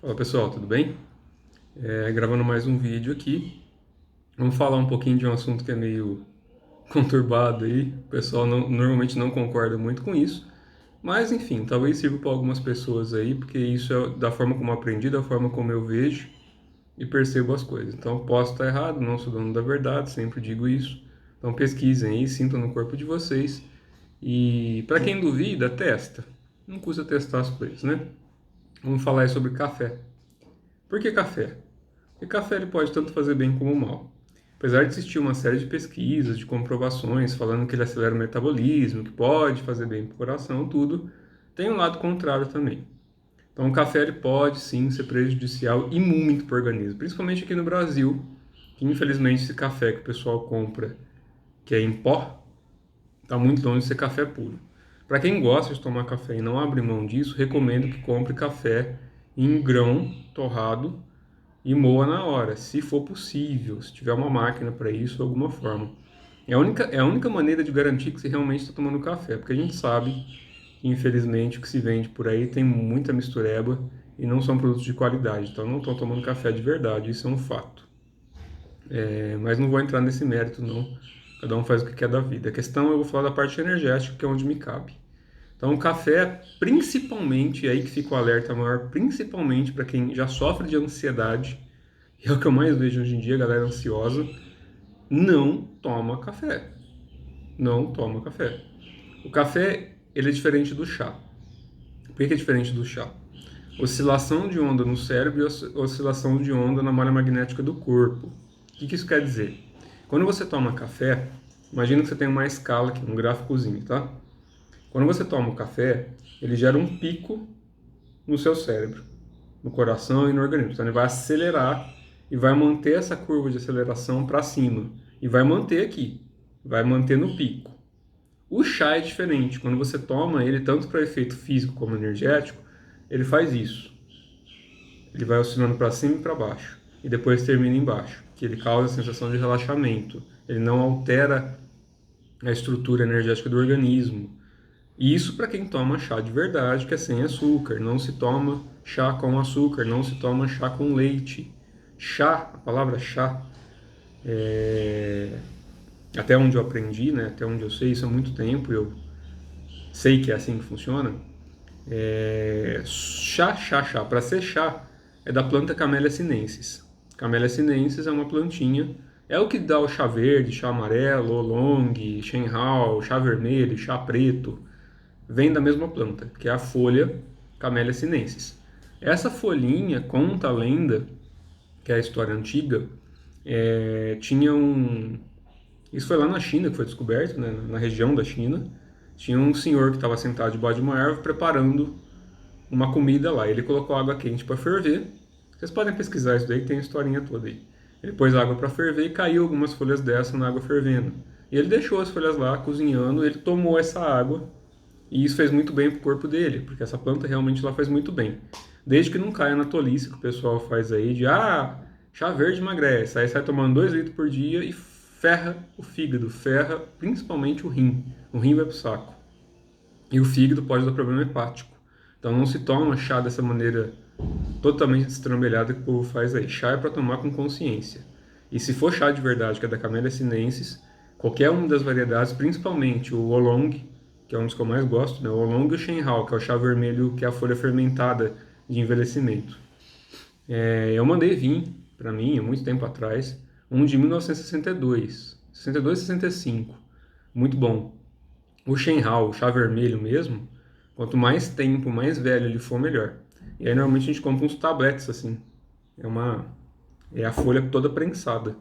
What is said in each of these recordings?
Fala pessoal, tudo bem? Gravando mais um vídeo aqui. Vamos falar um pouquinho de um assunto que é meio conturbado aí. O pessoal normalmente não concorda muito com isso. Mas enfim, talvez sirva para algumas pessoas aí, porque isso é da forma como eu aprendi, da forma como eu vejo e percebo as coisas. Então posso estar errado, não sou dono da verdade, sempre digo isso. Então pesquisem aí, sintam no corpo de vocês. E para quem duvida, testa. Não custa testar as coisas, né? Vamos falar aí sobre café. Por que café? E café ele pode tanto fazer bem como mal. Apesar de existir uma série de pesquisas, de comprovações falando que ele acelera o metabolismo, que pode fazer bem para o coração, tudo, tem um lado contrário também. Então o café ele pode sim ser prejudicial e muito para o organismo, principalmente aqui no Brasil, que infelizmente esse café que o pessoal compra, que é em pó, está muito longe de ser café puro. Para quem gosta de tomar café e não abre mão disso, recomendo que compre café em grão torrado e moa na hora, se for possível, se tiver uma máquina para isso, alguma forma. É a única maneira de garantir que você realmente está tomando café, porque a gente sabe que, infelizmente, o que se vende por aí tem muita mistureba e não são produtos de qualidade, então não estão tomando café de verdade, isso é um fato. Mas não vou entrar nesse mérito, não. Cada um faz o que quer da vida. A questão eu vou falar da parte energética, que é onde me cabe. Então, o café, principalmente, é aí que fica o alerta maior, principalmente para quem já sofre de ansiedade, e é o que eu mais vejo hoje em dia, galera ansiosa, não toma café. Não toma café. O café, ele é diferente do chá. Por que é diferente do chá? Oscilação de onda no cérebro e oscilação de onda na malha magnética do corpo. O que isso quer dizer? Quando você toma café, imagina que você tem uma escala aqui, um gráficozinho, tá? Quando você toma o café, ele gera um pico no seu cérebro, no coração e no organismo. Então ele vai acelerar e vai manter essa curva de aceleração para cima. E vai manter aqui, vai manter no pico. O chá é diferente. Quando você toma ele, tanto para efeito físico como energético, ele faz isso. Ele vai oscilando para cima e para baixo. E depois termina embaixo, que ele causa a sensação de relaxamento. Ele não altera a estrutura energética do organismo. E isso para quem toma chá de verdade, que é sem açúcar. Não se toma chá com açúcar, não se toma chá com leite. Chá, a palavra chá, até onde eu aprendi, né, até onde eu sei, isso há muito tempo, eu sei que é assim que funciona. Chá. Para ser chá, é da planta Camellia sinensis. Camellia sinensis é uma plantinha, é o que dá o chá verde, chá amarelo, oolong, shenhao, chá vermelho, chá preto. Vem da mesma planta, que é a folha Camellia sinensis. Essa folhinha, conta a lenda, que é a história antiga, tinha um... Isso foi lá na China que foi descoberto, né, na região da China. Tinha um senhor que estava sentado debaixo de uma árvore preparando uma comida lá. Ele colocou água quente para ferver. Vocês podem pesquisar isso daí, que tem a historinha toda aí. Ele pôs água para ferver e caiu algumas folhas dessa na água fervendo. E ele deixou as folhas lá cozinhando, ele tomou essa água e isso fez muito bem pro corpo dele, porque essa planta realmente lá faz muito bem. Desde que não caia na tolice que o pessoal faz aí de chá verde emagrece, aí sai tomando 2 litros por dia e ferra o fígado, ferra principalmente o rim. O rim vai pro saco. E o fígado pode dar problema hepático. Então não se toma chá dessa maneira totalmente destrambelhada que o povo faz aí. Chá é para tomar com consciência. E se for chá de verdade, que é da Camellia sinensis, qualquer uma das variedades, principalmente o oolong, que é um dos que eu mais gosto, né? O oolong e o shenhao, que é o chá vermelho, que é a folha fermentada de envelhecimento. Eu mandei vir para mim, há muito tempo atrás, um de 1962, 62 e 65. Muito bom. O shenhao, o chá vermelho mesmo, quanto mais tempo, mais velho ele for, melhor. E aí normalmente a gente compra uns tabletes assim. É a folha toda prensada.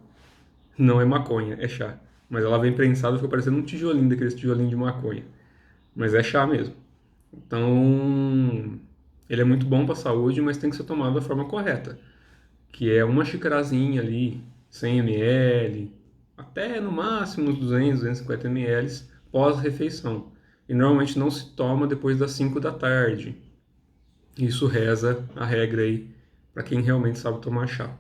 Não é maconha, é chá. Mas ela vem prensada, fica parecendo um tijolinho daqueles tijolinhos de maconha. Mas é chá mesmo. Então, ele é muito bom para a saúde, mas tem que ser tomado da forma correta, que é uma xicarazinha ali, 100 ml, até no máximo uns 200, 250 ml pós-refeição. E normalmente não se toma depois das 5 da tarde. Isso reza a regra aí para quem realmente sabe tomar chá.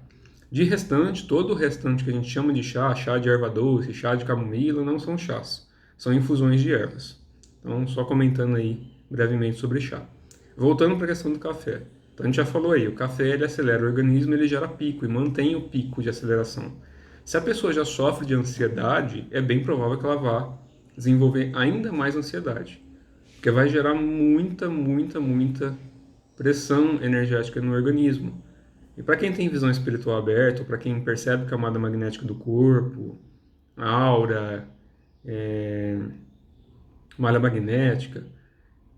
De restante, todo o restante que a gente chama de chá, chá de erva doce, chá de camomila, não são chás. São infusões de ervas. Então, só comentando aí brevemente sobre chá. Voltando para a questão do café. Então a gente já falou aí, o café ele acelera o organismo, ele gera pico e mantém o pico de aceleração. Se a pessoa já sofre de ansiedade, é bem provável que ela vá desenvolver ainda mais ansiedade, porque vai gerar muita pressão energética no organismo. E para quem tem visão espiritual aberta, para quem percebe a camada magnética do corpo, a aura, malha magnética,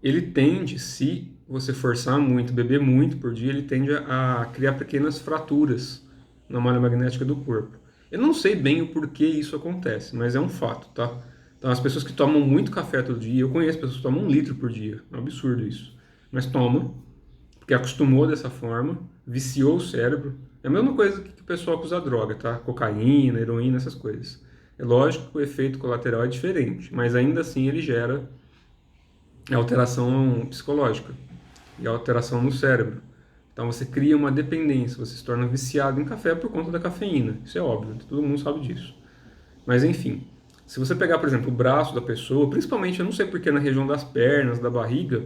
ele tende, se você forçar muito, beber muito por dia, ele tende a criar pequenas fraturas na malha magnética do corpo. Eu não sei bem o porquê isso acontece, mas é um fato, tá? Então, as pessoas que tomam muito café todo dia, eu conheço pessoas que tomam 1 litro por dia, é um absurdo isso. Mas tomam, porque acostumou dessa forma, viciou o cérebro. É a mesma coisa que o pessoal que usa droga, tá? Cocaína, heroína, essas coisas. É lógico que o efeito colateral é diferente, mas ainda assim ele gera alteração psicológica e alteração no cérebro. Então você cria uma dependência, você se torna viciado em café por conta da cafeína. Isso é óbvio, todo mundo sabe disso. Mas enfim, se você pegar, por exemplo, o braço da pessoa, principalmente, eu não sei porque na região das pernas, da barriga,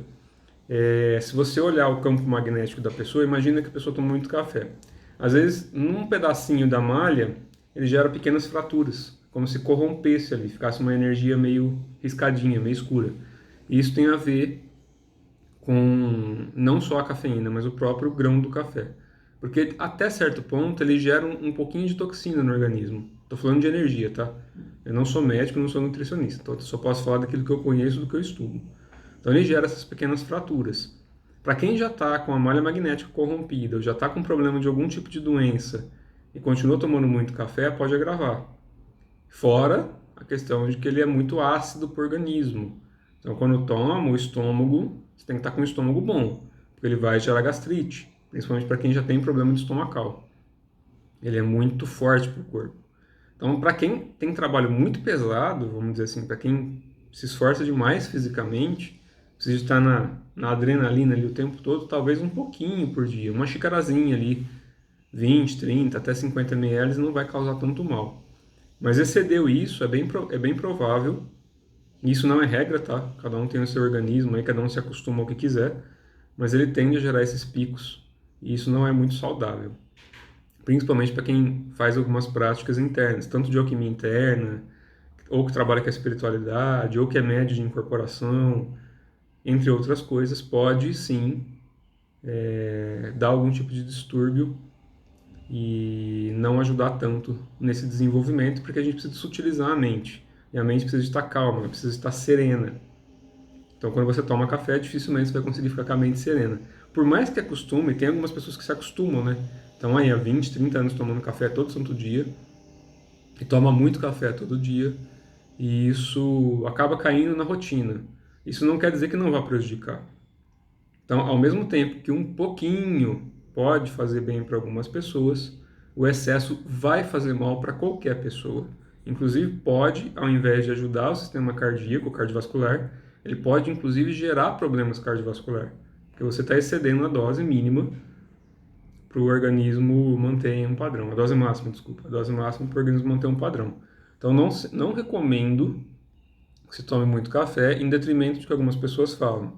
se você olhar o campo magnético da pessoa, imagina que a pessoa toma muito café. Às vezes, num pedacinho da malha, ele gera pequenas fraturas, como se corrompesse ali, ficasse uma energia meio riscadinha, meio escura. E isso tem a ver com não só a cafeína, mas o próprio grão do café. Porque até certo ponto ele gera um pouquinho de toxina no organismo. Estou falando de energia, tá? Eu não sou médico, não sou nutricionista, então eu só posso falar daquilo que eu conheço, do que eu estudo. Então ele gera essas pequenas fraturas. Para quem já está com a malha magnética corrompida, ou já está com problema de algum tipo de doença e continua tomando muito café, pode agravar. Fora a questão de que ele é muito ácido para o organismo. Então, quando toma, o estômago, você tem que estar com o estômago bom, porque ele vai gerar gastrite, principalmente para quem já tem problema de estomacal. Ele é muito forte para o corpo. Então, para quem tem trabalho muito pesado, vamos dizer assim, para quem se esforça demais fisicamente, precisa estar na adrenalina ali o tempo todo, talvez um pouquinho por dia, uma xicarazinha ali, 20, 30, até 50 ml não vai causar tanto mal. Mas excedeu isso, é bem provável. Isso não é regra, tá? Cada um tem o seu organismo, aí cada um se acostuma ao que quiser, mas ele tende a gerar esses picos. E isso não é muito saudável. Principalmente para quem faz algumas práticas internas, tanto de alquimia interna, ou que trabalha com a espiritualidade, ou que é médio de incorporação, entre outras coisas, pode sim dar algum tipo de distúrbio e não ajudar tanto nesse desenvolvimento, porque a gente precisa sutilizar a mente. E a mente precisa estar calma, precisa estar serena. Então, quando você toma café, dificilmente você vai conseguir ficar com a mente serena. Por mais que acostume, tem algumas pessoas que se acostumam, né? Então, aí, há 20, 30 anos tomando café todo santo dia, e toma muito café todo dia, e isso acaba caindo na rotina. Isso não quer dizer que não vá prejudicar. Então, ao mesmo tempo que um pouquinho pode fazer bem para algumas pessoas, o excesso vai fazer mal para qualquer pessoa. Inclusive, pode, ao invés de ajudar o sistema cardíaco, cardiovascular, ele pode, inclusive, gerar problemas cardiovasculares. Porque você está excedendo a dose mínima para o organismo manter um padrão. A dose máxima, desculpa. A dose máxima para o organismo manter um padrão. Então, não recomendo que se tome muito café, em detrimento de que algumas pessoas falam.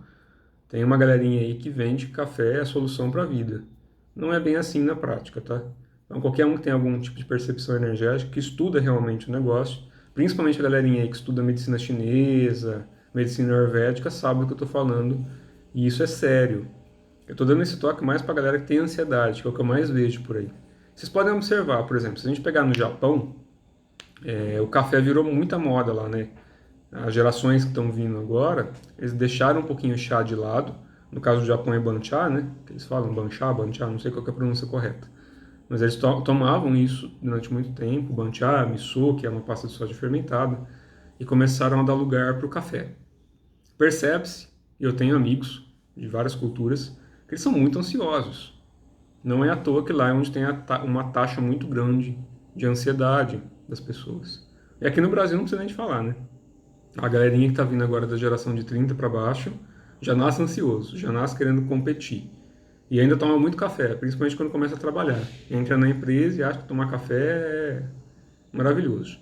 Tem uma galerinha aí que vende que café é a solução para a vida. Não é bem assim na prática, tá? Então, qualquer um que tem algum tipo de percepção energética, que estuda realmente o negócio, principalmente a galerinha aí que estuda medicina chinesa, medicina ayurvédica, sabe do que eu estou falando, e isso é sério. Eu estou dando esse toque mais para a galera que tem ansiedade, que é o que eu mais vejo por aí. Vocês podem observar, por exemplo, se a gente pegar no Japão, o café virou muita moda lá, né? As gerações que estão vindo agora, eles deixaram um pouquinho o chá de lado. No caso do Japão é banchá, né? Que eles falam banchá, banchá, não sei qual que é a pronúncia correta. Mas eles tomavam isso durante muito tempo, banchá, miso, que é uma pasta de soja fermentada, e começaram a dar lugar para o café. Percebe-se, e eu tenho amigos de várias culturas, que eles são muito ansiosos. Não é à toa que lá é onde tem uma taxa muito grande de ansiedade das pessoas. E aqui no Brasil não precisa nem de falar, né? A galerinha que está vindo agora da geração de 30 para baixo já nasce ansioso, já nasce querendo competir. E ainda toma muito café, principalmente quando começa a trabalhar. Entra na empresa e acha que tomar café é maravilhoso.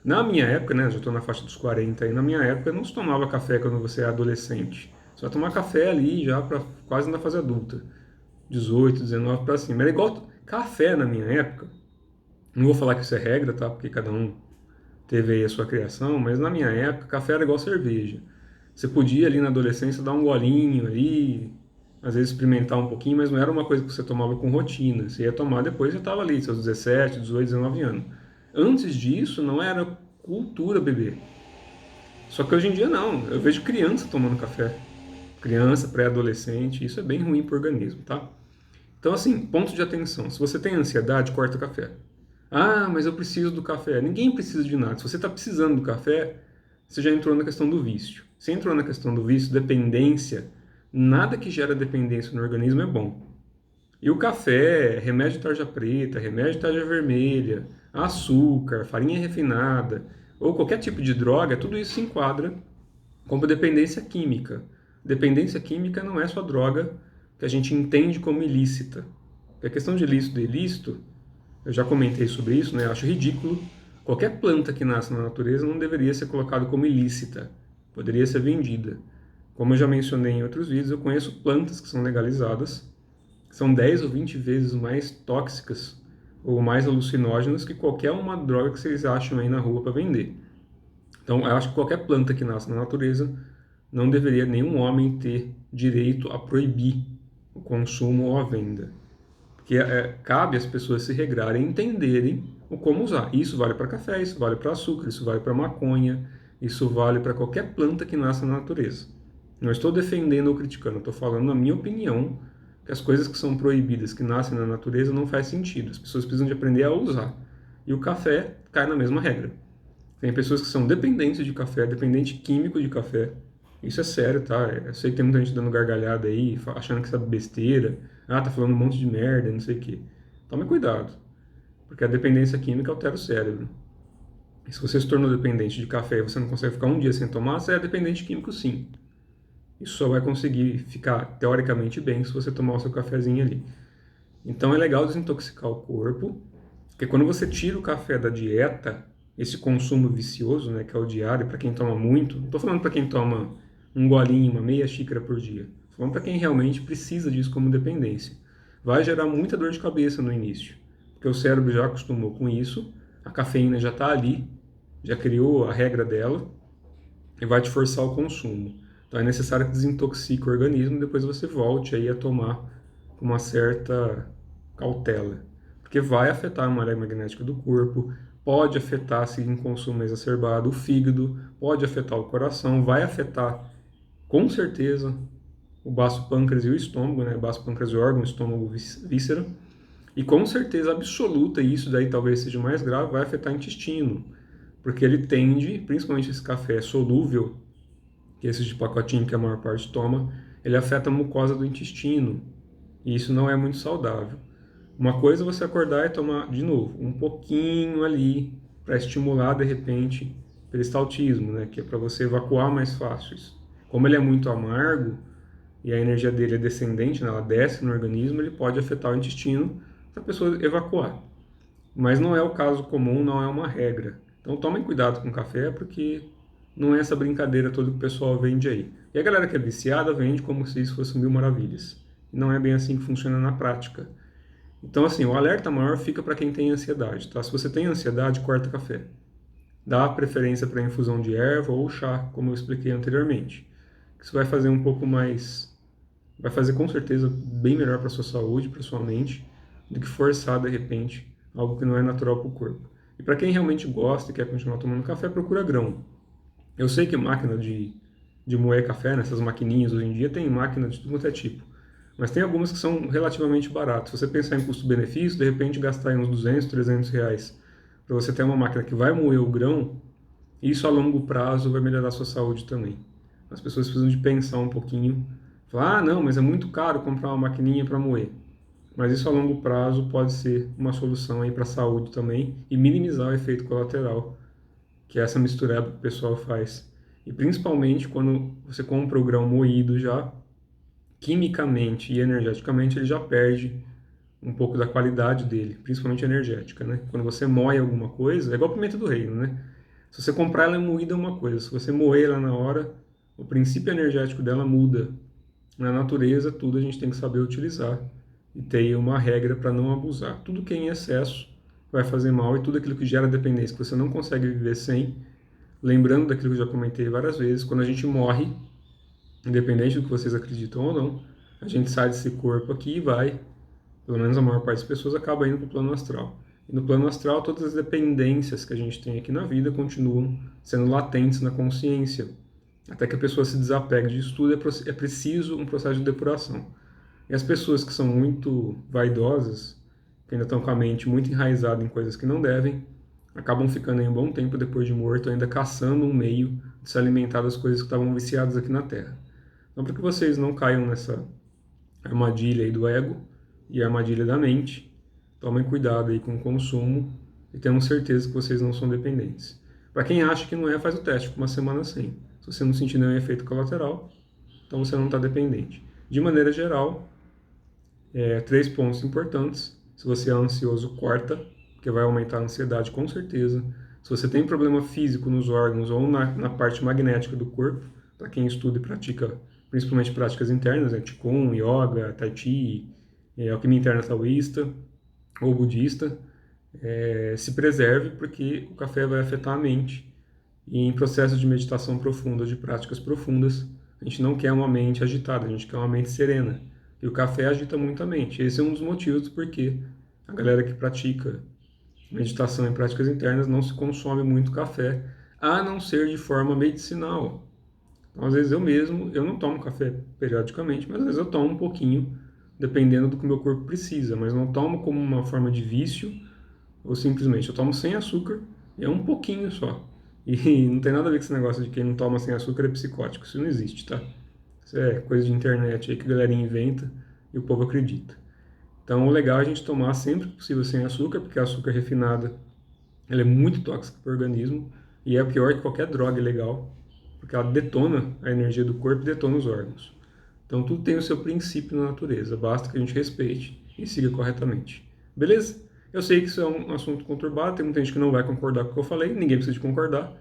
Na minha época, né, já estou na faixa dos 40 aí, na minha época não se tomava café quando você é adolescente. Você vai tomar café ali já para quase na fase adulta. 18, 19 para cima. Era igual café na minha época. Não vou falar que isso é regra, tá? Porque cada um teve aí a sua criação, mas na minha época, café era igual cerveja. Você podia ali na adolescência dar um golinho ali, às vezes experimentar um pouquinho, mas não era uma coisa que você tomava com rotina. Você ia tomar depois e estava ali, seus 17, 18, 19 anos. Antes disso, não era cultura beber. Só que hoje em dia não. Eu vejo criança tomando café. Criança, pré-adolescente, isso é bem ruim para o organismo, tá? Então, assim, ponto de atenção. Se você tem ansiedade, corta o café. Ah, mas eu preciso do café. Ninguém precisa de nada. Se você está precisando do café, você já entrou na questão do vício. Se entrou na questão do vício, dependência, nada que gera dependência no organismo é bom. E o café, remédio de tarja preta, remédio de tarja vermelha, açúcar, farinha refinada, ou qualquer tipo de droga, tudo isso se enquadra como dependência química. Dependência química não é só droga que a gente entende como ilícita. A questão de ilícito e ilícito, eu já comentei sobre isso, né? Eu acho ridículo. Qualquer planta que nasce na natureza não deveria ser colocada como ilícita. Poderia ser vendida. Como eu já mencionei em outros vídeos, eu conheço plantas que são legalizadas, que são 10 ou 20 vezes mais tóxicas ou mais alucinógenas que qualquer uma droga que vocês acham aí na rua para vender. Então, eu acho que qualquer planta que nasce na natureza não deveria nenhum homem ter direito a proibir o consumo ou a venda. Porque cabe às pessoas se regrarem e entenderem o como usar. Isso vale para café, isso vale para açúcar, isso vale para maconha, isso vale para qualquer planta que nasce na natureza. Não estou defendendo ou criticando, estou falando a minha opinião, que as coisas que são proibidas, que nascem na natureza, não faz sentido. As pessoas precisam de aprender a usar. E o café cai na mesma regra. Tem pessoas que são dependentes de café, dependente químico de café. Isso é sério, tá? Eu sei que tem muita gente dando gargalhada aí, achando que sabe besteira. Ah, tá falando um monte de merda, não sei o quê. Tome cuidado, porque a dependência química altera o cérebro. E se você se tornou dependente de café e você não consegue ficar um dia sem tomar, você é dependente químico sim. Isso só vai conseguir ficar teoricamente bem se você tomar o seu cafezinho ali. Então é legal desintoxicar o corpo, porque quando você tira o café da dieta, esse consumo vicioso, né, que é o diário, para quem toma muito, não estou falando para quem toma um golinho, uma meia xícara por dia, estou falando para quem realmente precisa disso como dependência. Vai gerar muita dor de cabeça no início, porque o cérebro já acostumou com isso, a cafeína já está ali, já criou a regra dela, e vai te forçar o consumo. Então é necessário que desintoxique o organismo e depois você volte aí a tomar com uma certa cautela. Porque vai afetar a malha magnética do corpo, pode afetar, se em consumo exacerbado, o fígado, pode afetar o coração, vai afetar com certeza o baço pâncreas e o estômago, né? Baço pâncreas e órgão, estômago, víscera. E com certeza absoluta, e isso daí talvez seja o mais grave, vai afetar o intestino. Porque ele tende, principalmente esse café solúvel, que esse de pacotinho que a maior parte toma, ele afeta a mucosa do intestino. E isso não é muito saudável. Uma coisa é você acordar e tomar, de novo, um pouquinho ali para estimular, de repente, peristaltismo, né? Que é para você evacuar mais fácil. Como ele é muito amargo e a energia dele é descendente, né? Ela desce no organismo, ele pode afetar o intestino para a pessoa evacuar. Mas não é o caso comum, não é uma regra. Então tomem cuidado com o café, porque não é essa brincadeira toda que o pessoal vende aí. E a galera que é viciada vende como se isso fosse mil maravilhas. E não é bem assim que funciona na prática. Então, assim, o alerta maior fica para quem tem ansiedade, tá? Se você tem ansiedade, corta café. Dá preferência para infusão de erva ou chá, como eu expliquei anteriormente. Isso vai fazer um pouco mais... Vai fazer com certeza bem melhor para sua saúde, para sua mente, do que forçar, de repente, algo que não é natural para o corpo. E para quem realmente gosta e quer continuar tomando café, procura grão. Eu sei que máquina de moer café, nessas maquininhas hoje em dia, tem máquina de tudo quanto é tipo. Mas tem algumas que são relativamente baratas. Se você pensar em custo-benefício, de repente gastar uns 200, 300 reais para você ter uma máquina que vai moer o grão, isso a longo prazo vai melhorar a sua saúde também. As pessoas precisam de pensar um pouquinho. Falar, ah, não, mas é muito caro comprar uma maquininha para moer. Mas isso a longo prazo pode ser uma solução aí para a saúde também e minimizar o efeito colateral que é essa mistureba que o pessoal faz. E principalmente quando você compra o grão moído já, quimicamente e energeticamente ele já perde um pouco da qualidade dele, principalmente energética, né? Quando você moe alguma coisa, é igual a pimenta do reino, né? Se você comprar ela moída é uma coisa, se você moer ela na hora, o princípio energético dela muda. Na natureza, tudo a gente tem que saber utilizar e ter uma regra para não abusar. Tudo que é em excesso vai fazer mal e tudo aquilo que gera dependência que você não consegue viver sem, lembrando daquilo que eu já comentei várias vezes, quando a gente morre, independente do que vocês acreditam ou não, a gente sai desse corpo aqui e vai, pelo menos a maior parte das pessoas acaba indo para o plano astral. E no plano astral, todas as dependências que a gente tem aqui na vida continuam sendo latentes na consciência. Até que a pessoa se desapegue disso tudo, é preciso um processo de depuração. E as pessoas que são muito vaidosas, que ainda estão com a mente muito enraizada em coisas que não devem, acabam ficando aí um bom tempo depois de morto, ainda caçando um meio de se alimentar das coisas que estavam viciadas aqui na Terra. Então, para que vocês não caiam nessa armadilha aí do ego e armadilha da mente, tomem cuidado aí com o consumo e tenham certeza que vocês não são dependentes. Para quem acha que não é, faz o teste com uma semana sem. Se você não sentir nenhum efeito colateral, então você não está dependente. De maneira geral, 3 pontos importantes. Se você é ansioso, corta, porque vai aumentar a ansiedade com certeza. Se você tem problema físico nos órgãos ou na parte magnética do corpo, para quem estuda e pratica principalmente práticas internas, Qigong, Yoga, Tai Chi, alquimia interna taoísta ou budista, se preserve porque o café vai afetar a mente. E em processos de meditação profunda, de práticas profundas, a gente não quer uma mente agitada, a gente quer uma mente serena. E o café agita muito a mente. Esse é um dos motivos porque a galera que pratica meditação e práticas internas não se consome muito café, a não ser de forma medicinal. Então, às vezes eu não tomo café periodicamente, mas às vezes eu tomo um pouquinho, dependendo do que o meu corpo precisa, mas não tomo como uma forma de vício, ou simplesmente eu tomo sem açúcar, e é um pouquinho só. E não tem nada a ver com esse negócio de quem não toma sem açúcar é psicótico, isso não existe, tá? Isso é coisa de internet aí que a galerinha inventa e o povo acredita. Então, o legal é a gente tomar sempre que possível sem açúcar, porque a açúcar refinada ela é muito tóxica para o organismo e é pior que qualquer droga ilegal, porque ela detona a energia do corpo e detona os órgãos. Então, tudo tem o seu princípio na natureza, basta que a gente respeite e siga corretamente. Beleza? Eu sei que isso é um assunto conturbado, tem muita gente que não vai concordar com o que eu falei, ninguém precisa de concordar,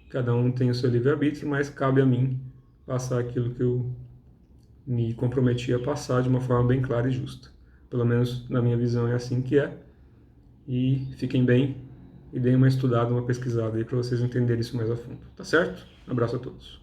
cada um tem o seu livre-arbítrio, mas cabe a mim passar aquilo que eu me comprometi a passar de uma forma bem clara e justa. Pelo menos na minha visão é assim que é. E fiquem bem e deem uma estudada, uma pesquisada aí para vocês entenderem isso mais a fundo. Tá certo? Um abraço a todos.